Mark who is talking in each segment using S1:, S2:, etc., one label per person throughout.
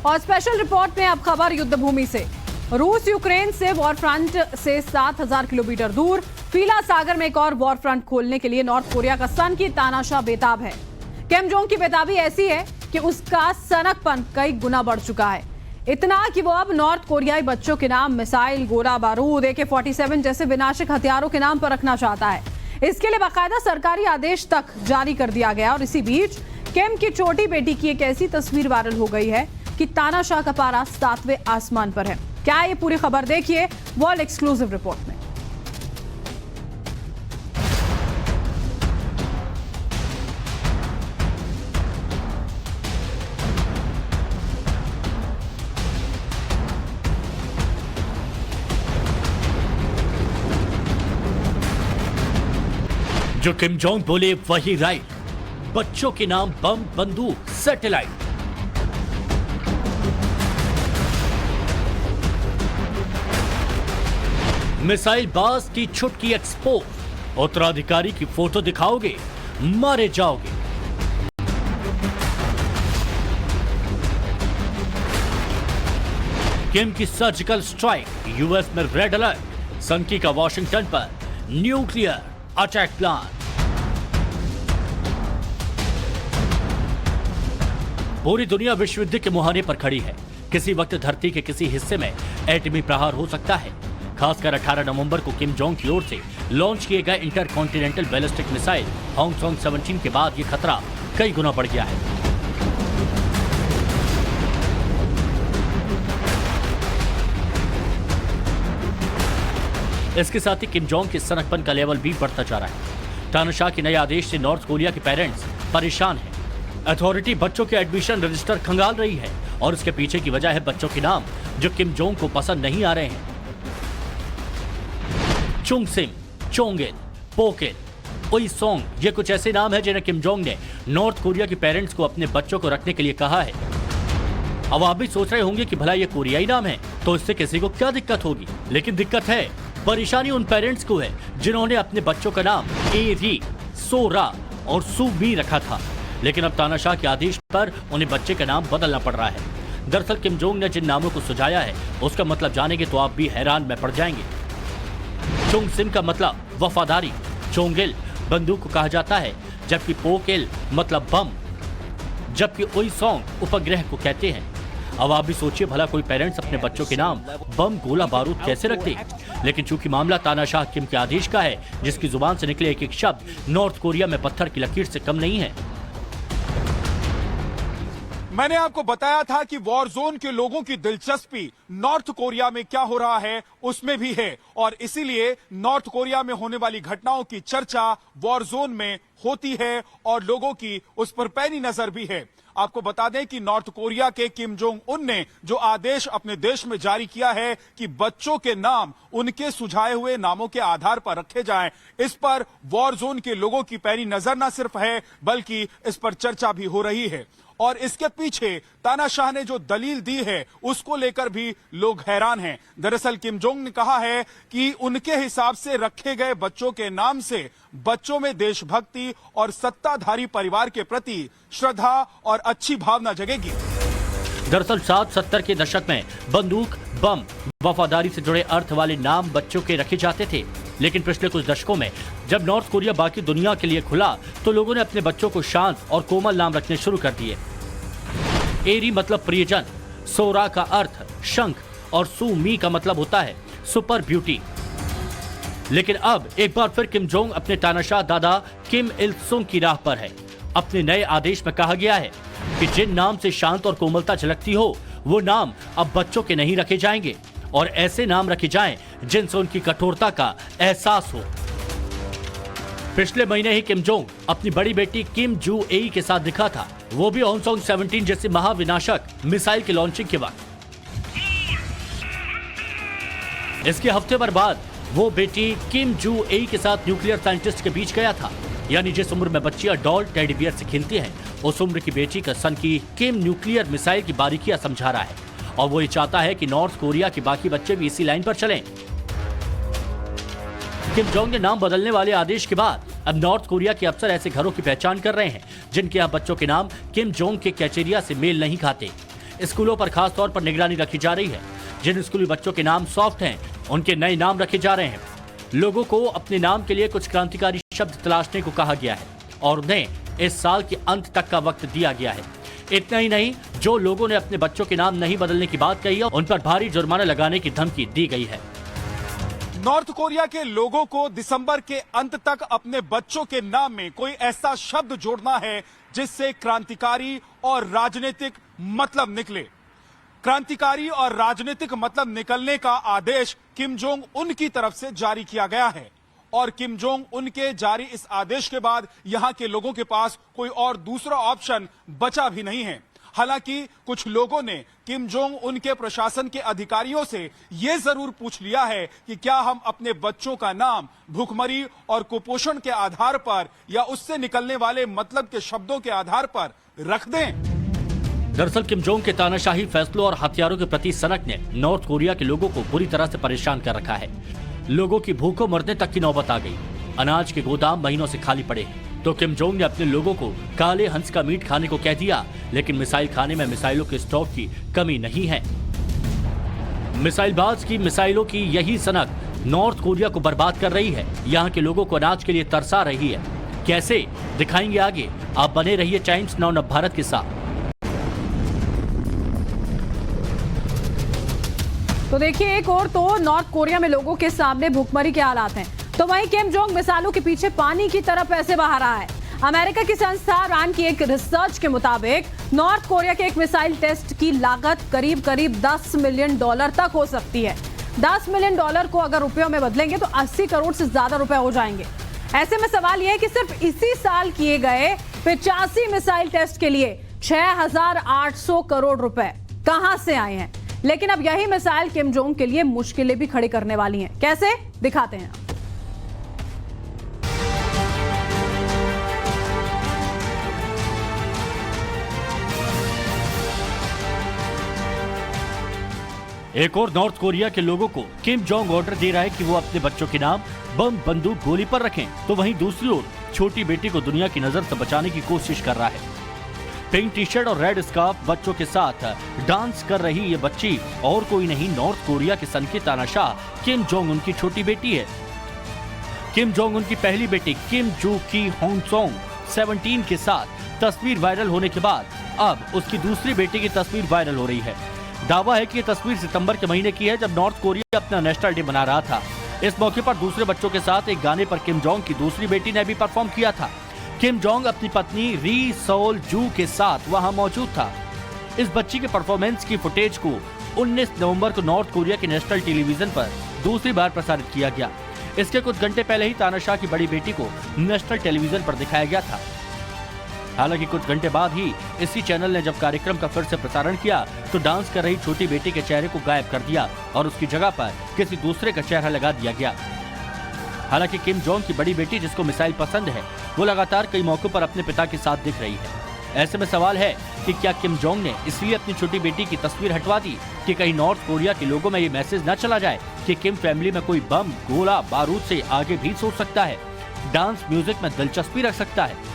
S1: और special report में अब खबर युद्ध भूमि से। रूस यूक्रेन से वॉर फ्रंट से 7,000 किलोमीटर दूर पीला सागर में एक और वॉर फ्रंट खोलने के लिए नॉर्थ कोरिया का सन की तानाशाह बेताब है। किम जोंग की बेताबी ऐसी है कि उसका सनकपन कई गुना बढ़ चुका है, इतना कि वो अब नॉर्थ कोरियाई बच्चों के नाम मिसाइल, गोला बारूद, AK-47 जैसे विनाशक हथियारों के नाम पर रखना चाहता है। इसके लिए बाकायदा सरकारी आदेश तक जारी कर दिया गया। और इसी बीच किम की छोटी बेटी की एक ऐसी तस्वीर वायरल हो गई है कि तानाशाह का पारा 7वें आसमान पर है। क्या ये पूरी खबर देखिए वर्ल्ड एक्सक्लूसिव रिपोर्ट में।
S2: जो किम जोंग बोले वही राइट। बच्चों के नाम बम, बंदूक, सैटेलाइट। मिसाइल बाज की छुटकी एक्सपोज। उत्तराधिकारी की फोटो दिखाओगे, मारे जाओगे। किम की सर्जिकल स्ट्राइक, यूएस में रेड अलर्ट। संकी का वॉशिंगटन पर न्यूक्लियर अटैक प्लान। पूरी दुनिया विश्व युद्ध के मुहाने पर खड़ी है। किसी वक्त धरती के किसी हिस्से में एटमी प्रहार हो सकता है। खासकर 18 नवंबर को किम जोंग की ओर से लॉन्च किए गए इंटरकॉन्टिनेंटल बैलिस्टिक मिसाइल हॉन्गसॉन्ग 17 के बाद यह खतरा कई गुना बढ़ गया है। इसके साथ ही किम जोंग के सनकपन का लेवल भी बढ़ता जा रहा है। तानाशाह के नए आदेश से नॉर्थ कोरिया के पेरेंट्स परेशान हैं। अथॉरिटी बच्चों के एडमिशन रजिस्टर खंगाल रही है और इसके पीछे की वजह है बच्चों के नाम जो किम जोंग को पसंद नहीं आ रहे हैं। चुंगसिम, चोंगिल, पोकिल, उइसोंग, ये कुछ ऐसे नाम हैं जिन्हें किम जोंग ने नॉर्थ कोरिया के पेरेंट्स को अपने बच्चों को रखने के लिए कहा है। अब आप भी सोच रहे होंगे कि भला ये कोरियाई नाम है तो इससे किसी को क्या दिक्कत होगी, लेकिन दिक्कत है। परेशानी उन पेरेंट्स को है जिन्होंने अपने बच्चों का नाम एरी, सोरा और सुमी रखा था, लेकिन अब तानाशाह के आदेश पर उन्हें बच्चे का नाम बदलना पड़ रहा है। दरअसल किम जोंग ने जिन नामों को सुझाया है उसका मतलब जानेंगे तो आप भी हैरान में पड़ जाएंगे। चुंगसिम का मतलब वफादारी, चोंगिल बंदूक को कहा जाता है, जबकि पोकिल मतलब बम, जबकि उइसोंग उपग्रह को कहते हैं। अब आप भी सोचिए भला कोई पेरेंट्स अपने बच्चों के नाम बम, गोला बारूद कैसे रखते, लेकिन चूंकि मामला तानाशाह किम के आदेश का है, जिसकी जुबान से निकले एक एक शब्द नॉर्थ कोरिया में पत्थर की लकीर से कम नहीं है।
S3: मैंने आपको बताया था कि वॉर जोन के लोगों की दिलचस्पी नॉर्थ कोरिया में क्या हो रहा है उसमें भी है, और इसीलिए नॉर्थ कोरिया में होने वाली घटनाओं की चर्चा वॉर जोन में होती है और लोगों की उस पर पैनी नजर भी है। आपको बता दें कि नॉर्थ कोरिया के किम जोंग उन ने जो आदेश अपने देश में जारी किया है कि बच्चों के नाम उनके सुझाए हुए नामों के आधार पर रखे जाएं, इस पर वॉर जोन के लोगों की पैनी नजर न सिर्फ है बल्कि इस पर चर्चा भी हो रही है। और इसके पीछे तानाशाह ने जो दलील दी है उसको लेकर भी लोग हैरान हैं। दरअसल किम जोंग ने कहा है कि उनके हिसाब से रखे गए बच्चों के नाम से बच्चों में देशभक्ति और सत्ताधारी परिवार के प्रति श्रद्धा और अच्छी भावना जगेगी।
S2: दरअसल 60-70 के दशक में बंदूक, बम, वफादारी से जुड़े अर्थ वाले नाम बच्चों के रखे जाते थे, लेकिन पिछले कुछ दशकों में जब नॉर्थ कोरिया बाकी दुनिया के लिए खुला तो लोगों ने अपने बच्चों को शांत और कोमल नाम रखने शुरू कर दिए। एरी मतलब प्रियजन, सोरा का अर्थ शंख और सुमी का मतलब होता है सुपर ब्यूटी। लेकिन अब एक बार फिर किम जोंग अपने तानाशाह दादा किम इल सुंग की राह पर है। अपने नए आदेश में कहा गया है कि जिन नाम से शांत और कोमलता झलकती हो वो नाम अब बच्चों के नहीं रखे जाएंगे और ऐसे नाम रखे जाएं जिनसे उनकी कठोरता का एहसास हो। पिछले महीने ही किम जोंग अपनी बड़ी बेटी किम जू एई के साथ दिखा था, वो भी हॉन्गसॉन्ग 17 जैसे महाविनाशक मिसाइल की लॉन्चिंग के वक्त। इसके हफ्ते भर बाद वो बेटी किम जू एई के साथ न्यूक्लियर साइंटिस्ट के बीच गया था, यानी जिस उम्र में बच्चियां डॉल टेडी बियर से खेलती हैं उस उम्र की बेटी का सन की किम न्यूक्लियर मिसाइल की बारीकियां समझा रहा है और वो ये चाहता है कि नॉर्थ कोरिया के बाकी बच्चे भी इसी लाइन पर चलें। किम जोंग ने नाम बदलने वाले आदेश के बाद अब नॉर्थ कोरिया के अफसर ऐसे घरों की पहचान कर रहे हैं जिनके यहाँ बच्चों के नाम किम जोंग के कैचेरिया से मेल नहीं खाते। स्कूलों पर खास तौर पर निगरानी रखी जा रही है। जिन स्कूली बच्चों के नाम सॉफ्ट हैं, उनके नए नाम रखे जा रहे हैं। लोगों को अपने नाम के लिए कुछ क्रांतिकारी शब्द तलाशने को कहा गया है और उन्हें इस साल के अंत तक का वक्त दिया गया है। इतना ही नहीं, जो लोगों ने अपने बच्चों के नाम नहीं बदलने की बात कही है, उन पर भारी जुर्माना लगाने की धमकी दी गई है।
S3: नॉर्थ कोरिया के लोगों को दिसंबर के अंत तक अपने बच्चों के नाम में कोई ऐसा शब्द जोड़ना है जिससे क्रांतिकारी और राजनीतिक मतलब निकले। क्रांतिकारी और राजनीतिक मतलब निकलने का आदेश किम जोंग उन की तरफ से जारी किया गया है और किम जोंग उन के जारी इस आदेश के बाद यहां के लोगों के पास कोई और दूसरा ऑप्शन बचा भी नहीं है। हालांकि कुछ लोगों ने किम जोंग उन के प्रशासन के अधिकारियों से यह जरूर पूछ लिया है कि क्या हम अपने बच्चों का नाम भूखमरी और कुपोषण के आधार पर या उससे निकलने वाले मतलब के शब्दों के आधार पर रख दें।
S2: दरअसल किम जोंग के तानाशाही फैसलों और हथियारों के प्रति सनक ने नॉर्थ कोरिया के लोगों को बुरी तरह से परेशान कर रखा है। लोगों की भूखों मरने तक की नौबत आ गई। अनाज के गोदाम महीनों से खाली पड़े हैं। तो किम जोंग ने अपने लोगों को काले हंस का मीट खाने को कह दिया, लेकिन मिसाइल खाने में मिसाइलों के स्टॉक की कमी नहीं है। मिसाइलबाज की मिसाइलों की यही सनक नॉर्थ कोरिया को बर्बाद कर रही है। यहाँ के लोगों को अनाज के लिए तरसा रही है। कैसे, दिखाएंगे आगे। आप बने रहिए टाइम्स नाउ भारत के साथ।
S1: तो देखिए, एक और तो नॉर्थ कोरिया में लोगों के सामने भूखमरी के हालात हैं, तो वहीं किम जोंग मिसाइलों के पीछे पानी की तरह पैसे बहा रहा है। अमेरिका की संस्था रैंड की एक रिसर्च के मुताबिक नॉर्थ कोरिया के एक मिसाइल टेस्ट की लागत करीब 10 मिलियन डॉलर तक हो सकती है। 10 मिलियन डॉलर को अगर रुपयों में बदलेंगे तो 80 करोड़ से ज्यादा रुपए हो जाएंगे। ऐसे में सवाल यह है कि सिर्फ इसी साल किए गए 85 मिसाइल टेस्ट के लिए 6,800 करोड़ रुपए कहां से आए हैं। लेकिन अब यही मिसाइल किम जोंग के लिए मुश्किलें भी खड़ी करने वाली हैं। कैसे, दिखाते हैं।
S2: एक और नॉर्थ कोरिया के लोगों को किम जोंग ऑर्डर दे रहा है कि वो अपने बच्चों के नाम बम, बंदूक, गोली पर रखें, तो वहीं दूसरी ओर छोटी बेटी को दुनिया की नजर से बचाने की कोशिश कर रहा है। पिंक टी शर्ट और रेड स्कार्फ बच्चों के साथ डांस कर रही ये बच्ची और कोई नहीं, नॉर्थ कोरिया के सन की तानाशाह किम जोंग उनकी छोटी बेटी है। किम जोंग उनकी पहली बेटी किम जू की होंगसोंग 17 के साथ तस्वीर वायरल होने के बाद अब उसकी दूसरी बेटी की तस्वीर वायरल हो रही है। दावा है कि ये तस्वीर सितंबर के महीने की है, जब नॉर्थ कोरिया अपना नेशनल डे मना रहा था। इस मौके पर दूसरे बच्चों के साथ एक गाने पर किम जोंग की दूसरी बेटी ने भी परफॉर्म किया था। किम जोंग अपनी पत्नी री सोल जू के साथ वहां मौजूद था। इस बच्ची के परफॉर्मेंस की फुटेज को 19 नवंबर को नॉर्थ कोरिया के नेशनल टेलीविजन पर दूसरी बार प्रसारित किया गया। इसके कुछ घंटे पहले ही तानाशाह की बड़ी बेटी को नेशनल टेलीविजन पर दिखाया गया था। हालांकि कुछ घंटे बाद ही इसी चैनल ने जब कार्यक्रम का फिर से प्रसारण किया तो डांस कर रही छोटी बेटी के चेहरे को गायब कर दिया और उसकी जगह पर किसी दूसरे का चेहरा लगा दिया गया। हालांकि किम जोंग की बड़ी बेटी, जिसको मिसाइल पसंद है, वो लगातार कई मौकों पर अपने पिता के साथ दिख रही है। ऐसे में सवाल है कि क्या किम जोंग ने इसलिए अपनी छोटी बेटी की तस्वीर हटवा दी कि कहीं नॉर्थ कोरिया के लोगों में ये मैसेज न चला जाए कि किम फैमिली में कोई बम, गोला, बारूद से आगे भी सोच सकता है, डांस म्यूजिक में दिलचस्पी रख सकता है।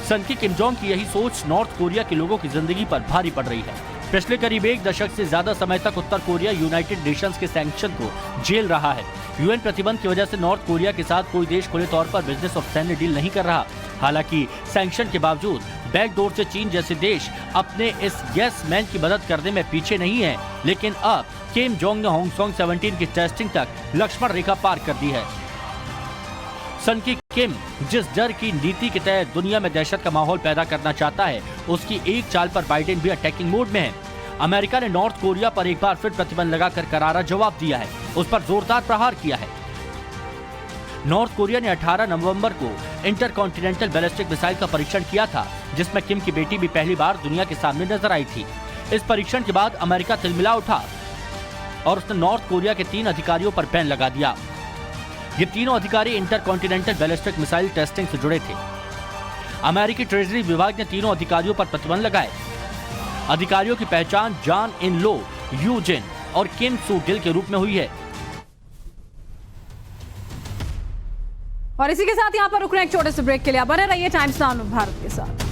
S2: सन की किम जोंग की यही सोच नॉर्थ कोरिया के लोगों की जिंदगी पर भारी पड़ रही है। पिछले करीब 1 दशक से ज्यादा समय तक उत्तर कोरिया यूनाइटेड नेशंस के सैंक्शन को झेल रहा है। यूएन प्रतिबंध की वजह से नॉर्थ कोरिया के साथ कोई देश खुले तौर पर बिजनेस और सैन्य डील नहीं कर रहा। हालांकि सैंक्शन के बावजूद बैकडोर से चीन जैसे देश अपने इस यस मैन की मदद करने में पीछे नहीं है। लेकिन अब किम जोंग ने होंगसोंग 17 की टेस्टिंग तक लक्ष्मण रेखा पार कर दी है। सन की किम जिस डर की नीति के तहत दुनिया में दहशत का माहौल पैदा करना चाहता है, उसकी एक चाल पर बाइडेन भी अटैकिंग मोड में है। अमेरिका ने नॉर्थ कोरिया पर एक बार फिर प्रतिबंध लगाकर करारा जवाब दिया है, उस पर जोरदार प्रहार किया है। नॉर्थ कोरिया ने 18 नवंबर को इंटरकॉन्टिनेंटल बैलिस्टिक मिसाइल का परीक्षण किया था, जिसमें किम की बेटी भी पहली बार दुनिया के सामने नजर आई थी। इस परीक्षण के बाद अमेरिका तिलमिला उठा और उसने नॉर्थ कोरिया के 3 अधिकारियों पर बैन लगा दिया। ये तीनों अधिकारी इंटरकॉन्टिनेंटल बैलिस्टिक मिसाइल टेस्टिंग से जुड़े थे। अमेरिकी ट्रेजरी विभाग ने तीनों अधिकारियों पर प्रतिबंध लगाए। अधिकारियों की पहचान जॉन इन लो, यू जिन और किम सू गिल के रूप में हुई है।
S1: और इसी के साथ यहाँ पर रुकना एक छोटे से ब्रेक के लिए। बने रहिए टाइम्स नाउ भारत के साथ।